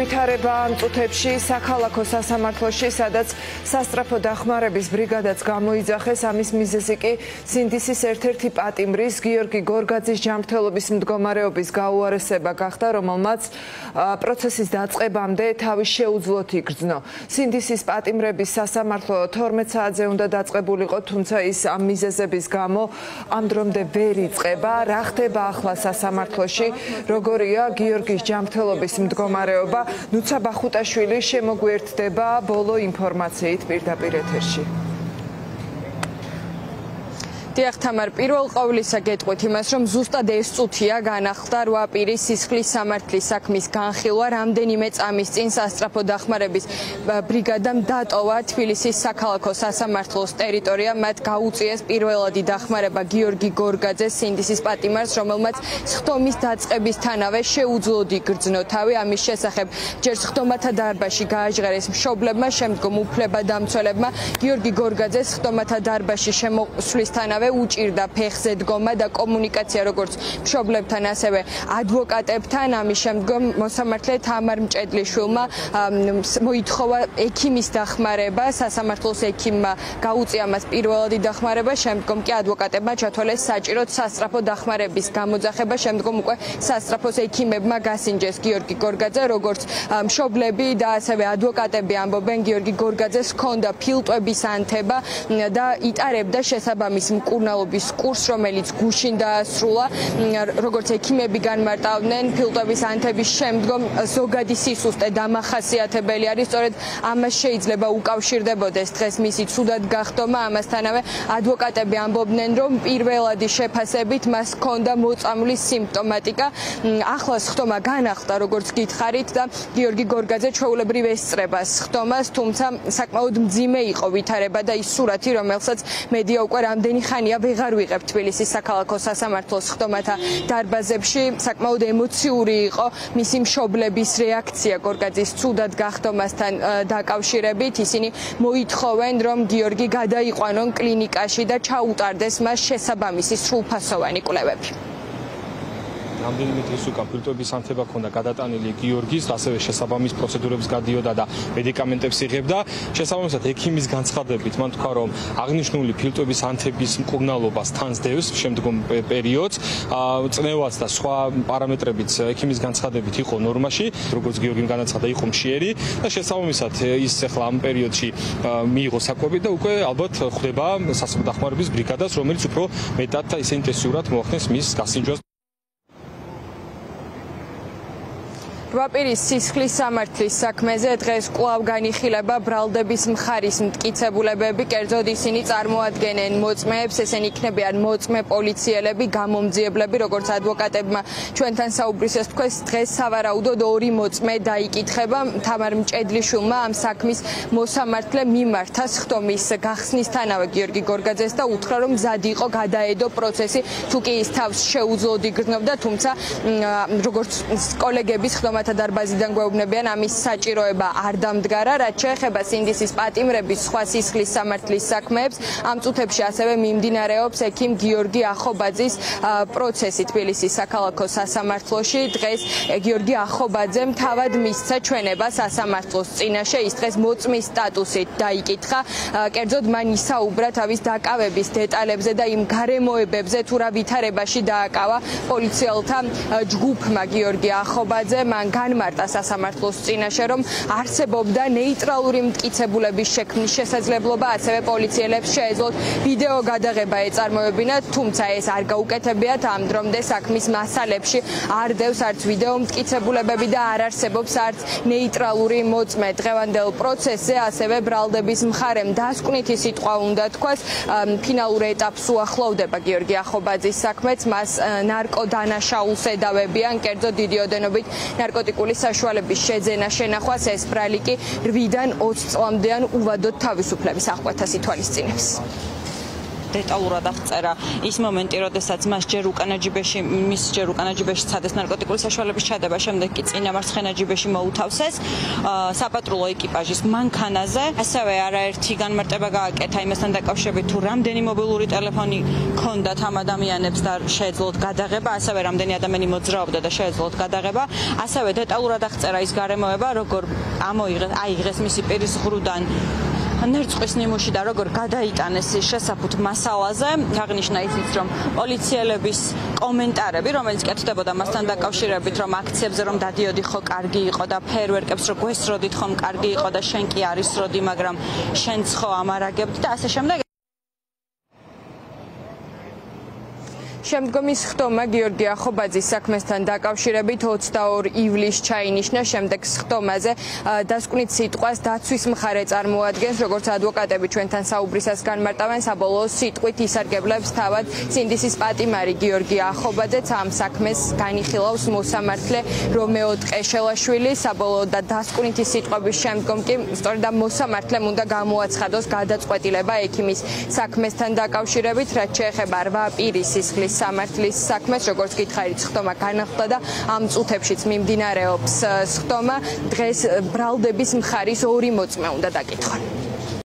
ვითარება ამ წუთებში საქალაქო სასამართლოში, სადაც სასწრაფო დახმარების ბრიგადაც გამოიძახეს. ამის მიზეზი კი სინდისის ერთ-ერთი პატიმრის გიორგი გორგაძის ჯანმრთელობის მდგომარეობის გაუარესება გახდა, რომელმაც პროცესის დაწყებამდე თავი შეუძლოდ იგრძნო. სინდისის პატიმრების სასამართლო 12 საათზე უნდა დაწყებულიყო, თუმცა ის ამ მიზეზების გამო ამ დრომდე ვერ იწყება. რა ხდება ახლა სასამართლოში? როგორია გიორგის ჯანმრთელობის მდგომარეობა? ნუცა ბახუტაშვილი შემოგვიერთდება ბოლო ინფორმაციით პირდაპირ ეთერში. დიახ თამარ, პირველ ყოვლისა გეტყვით იმას, რომ ზუსტად ეს წუთია განახლდა 8 პირის სისხლის სამართლის საქმის განხილვა. რამდენიმე წამის წინ სასწრაფო დახმარების ბრიგადამ დატოვა თბილისის საქალაქო სასამართლოს ტერიტორია. მათ გაუწიეს პირველადი დახმარება გიორგი გორგაძეს, სინდისის პატიმარს, რომელმაც სხდომის დაწყებისთანავე შეუძლოდ იგრძნო თავი. ამის შესახებ ჯერ სხდომათა დარბაზში გააჟღერეს მშობლებმა, შემდგომ უფლებადამცველებმა. გიორგი გორგაძეს სხდომათა დარბაზში შემოსვლისთანავე უჭირდა ფეხზე დგომა და კომუნიკაცია როგორც მშობლებთან, ასევე ადვოკატებთან. ამის შემდგომ მოსამართლე თამარ მჭედლიშვილმა მოითხოვა ექიმის დახმარება. სასამართლოს ექიმმა გაუწია მას პირველადი დახმარება, შემდგომ კი ადვოკატებმა ჩათვალეს საჭიროდ სასწრაფო დახმარების გამოძახება. შემდგომ უკვე სასწრაფოს ექიმებმა გასინჯეს გიორგი გორგაძე, როგორც მშობლები და ასევე ადვოკატები ამბობენ, გიორგი გორგაძეს ჰქონდა ფილტვების ანთება და იტარებდა შესაბამის მკურნალობის კურსს, რომელიც გუშინ დაასრულა. როგორც ექიმები განმარტავდნენ, ფილტვების ანთების შემდგომ ზოგადი სისუსტე დამახასიათებელი არის. სწორედ ამას შეიძლება უკავშირდებოდეს დღეს მისი ცუდად გახდომა. ამასთანავე ადვოკატები ამბობდნენ, რომ პირველადი შეფასებით მას ჰქონდა მოწამვლის სიმპტომატიკა. ახლა სხდომა განახლდა, როგორც გითხარით, და გიორგი გორგაძე ჩვეულებრივ ესწრება სხდომას, თუმცა საკმაოდ მძიმე იყო ვითარება და ის სურათი, რომელსაც მედია უკვე რამდენი ხანია ვეღარ ვიღებ თბილისის საქალაქო სასამართლოს სხდომათა დარბაზებში. საკმაოდ ემოციური იყო მისი მშობლების რეაქცია გორგაძის ცუდად გახდომასთან დაკავშირებით. ისინი მოითხოვენ, რომ გიორგი გადაიყვანონ კლინიკაში და ჩაუტარდეს მას შესაბამისი სრულფასოვანი კვლევები. რამდენიმე დღის უკან ფილტვების ანთება ჰქონდა გადატანილი გიორგის, ასევე შესაბამის პროცედურებს გადიოდა და მედიკამენტებს იღებდა. შესაბამისად ექიმის განცხადებით მან თქვა, რომ აღნიშნული ფილტვების ანთების მკურნალობას თანსდევს შემდგომ პერიოდს, წნევაც და სხვა პარამეტრებიც ექიმის განცხადებით იყო ნორმაში, როგორც გიორგიმ განაცხადა, იყო მშიერი და შესაბამისად ის ახლა ამ პერიოდში მიიღო საკვები და უკვე ალბათ ხვდება სასწრაფო დახმარების ბრიგადას, რომელიც უფრო მეტად და ისე ინტენსიურად მოახდენს მის გასინჯვას. 8 პირის სისხლის სამართლის საქმეზე დღეს კვლავ განიხილება ბრალდების მხარის მტკიცებულებები. კერძოდ ისინი წარმოადგენენ მოწმეებს, ესენი იქნებიან მოწმე პოლიციელები, გამომძიებლები, როგორც ადვოკატებმა ჩვენთან საუბრისას თქვეს, დღეს სავარაუდოდ 2 მოწმე დაიკითხება. თამარ მჭედლიშვილმა ამ საქმის მოსამართლე მიმართა სხდომის გახსნისთანავე გიორგი გორგაძეს და უთხრა, რომ მზად იყო გადაედო პროცესი, თუ კი ის თავს შეუძლოდ იგრძნობდა, თუმცა როგორც კოლეგები სხდომათა დარბაზიდან გვეუბნებიან, ამის საჭიროება არ დამდგარა. რაც შეეხება სინდისის პატიმრების სხვა სისხლის სამართლის საქმეებს, ამ წუთებში ასევე მიმდინარეობს ექიმ გიორგი ახობაძის პროცესი თბილისის საქალაქო სასამართლოში. დღეს გიორგი ახობაძემ თავად მისცა ჩვენება სასამართლოს წინაშე. ის დღეს მოწმის სტატუსით დაიკითხა. კერძოდ მან ისაუბრა თავის დაკავების დეტალებზე და იმ გარემოებებზე, თუ რა ვითარებაში დააკავა პოლიციელთა ჯგუფმა. გიორგი ახობაძე მან განმარტა სასამართლოს წინაშე, რომ არსებობდა ნეიტრალური მტკიცებულების შექმნის შესაძლებლობა, ასევე პოლიციელებს შეეძლოთ ვიდეო გადაღება ეწარმოებინათ, თუმცა ეს არ გაუკეთებიათ. ამ დრომდე საქმის მასალებში არ დევს არც ვიდეო მტკიცებულებები და არ არსებობს არც ნეიტრალური მოწმე. დღევანდელ პროცესზე ასევე ბრალდების მხარემ დასკვნითი სიტყვა უნდა თქვას. ფინალურ ეტაპს უახლოვდება გიორგი ახობაძის საქმეც, მას ნარკოდანაშაულს ედავებიან, კერძოდ დიდი ოდენობით ნარკოტიკული საშუალების შეძენა შენახვას. ეს ბრალი კი 8-დან 20 წლამდეან უვადოდ თავისუფლების აღკვეთას ითვალისწინებს. დეტალურად აღწერა ის მომენტი, როდესაც მის ჯერ უკანა ჯიბეში ცადეს ნარკოტიკული საშუალების ჩადება, შემდეგ კი წინამარცხენა ჯიბეში მოუთავსეს საპატრულო ეკიპაჟის მანქანაზე. ასევე არაერთი განმარტება გააკეთა იმასთან დაკავშირებით, თუ რამდენი მობილური ტელეფონი ჰქონდათ ამ ადამიანებს და შეეძლოთ გადაღება, ასევე რამდენი ადამიანი მოძრაობდა და შეეძლოთ გადაღება. ასევე დეტალურად აღწერა ის გარემოება, როგორ აიღეს მისი პირის ღრუდან ნერწყვის ნიმუში და როგორ გადაიტანეს ის შესაფუთ მასალაზე. აღნიშნა ისიც, რომ პოლიციელების კომენტარები, რომელიც კეთდებოდა მასთან დაკავშირებით, რომ აქციებზე რომ დადიოდი ხო კარგი იყო და ფეერვერკებს რო გვესროდით ხომ კარგი იყო და შენ კი არის როდი, მაგრამ შენც ხო ამარაგებდი და ასე შემდეგ. შემდგომი სხდომა გიორგი ახობაძის საქმესთან დაკავშირებით 22 ივლისს ჩაინიშნა. შემდეგ სხდომაზე დასკვნით სიტყვას დაცვის მხარე წარმოადგენს, როგორც ადვოკატები ჩვენთან საუბრისას განმარტავენ, საბოლოო სიტყვით ისარგებლებს თავად სინდისის პატიმარი გიორგი ახობაძეც ამ საქმეს განიხილავს მოსამართლე რომეო ტყეშელაშვილი. საბოლოო და დასკვნითი სიტყვების შემდგომ კი სწორედ ამ მოსამართლემ უნდა გამოაცხადოს გადაწყვეტილება ექიმის საქმესთან დაკავშირებით, რაც შეეხება 8 პირის სისხლის სამართლის საქმეს, როგორც გითხარით, სხდომა განახლდა და ამ წუთებშიც მიმდინარეობს სხდომა. დღეს ბრალდების მხარის 2 მოწმე უნდა დაკითხონ.